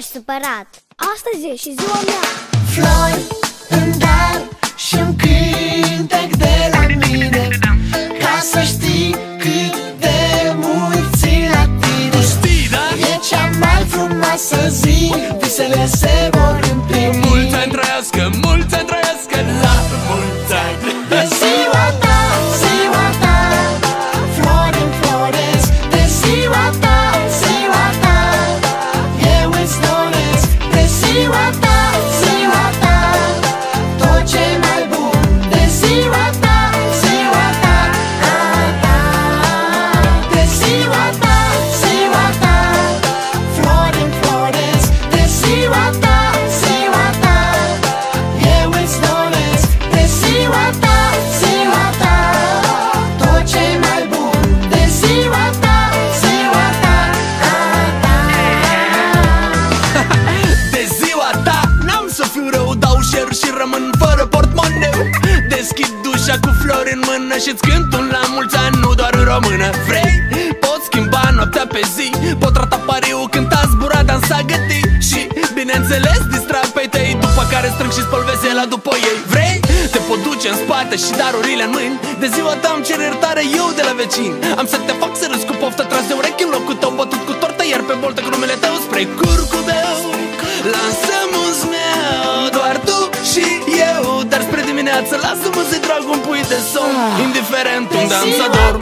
ești supărat? Astăzi e și ziua mea. Flori în dar și-un cântec de la mine, ca să știi cât de mult țin la tine. Tu știi, da? E cea mai frumoasă zi, visele se vor împlini. Mulți ani trăiască, mulți ani trăiască, la mulți ani. De ziua ta, ziua ta, flori înfloresc. De ziua ta, ziua ta, eu îți doresc. De ziua ta, ziua ta, tot ce mai bun. De ziua ta, ziua ta, a ta. De ziua ta, ziua ta, flori înfloresc. De ziua ta, ziua ta, eu îți doresc. De ziua ta, ziua ta, tot ce mai bun. De ziua ta, ziua ta, a ta. De ziua ta n-am să fiu rău, dau share și rămân fără portmoneu. Deschid ușa cu flori în mână și-ți cânt un la mulți ani, nu doar în română. Vrei? Pot schimba noaptea pe zi, pot rata pariu, cânta, zbura, dansa, găti și, bineînțeles, distrag pe tăi, după care strâng și spăl vesela după ei. Vrei? Te pot duce în spate și darurile în mâini. De ziua ta îmi cer iertare eu de la vecini. Am să te fac să râzi cu poftă tras de urechi în locul tău bătut cu tortă, iar pe boltă cu numele tău spre curcubeu. Lansăm un zmeu, doar tu și eu, dar spre dimineață lasă-mă să-i trag un pui de somn, indiferent unde am să dorm.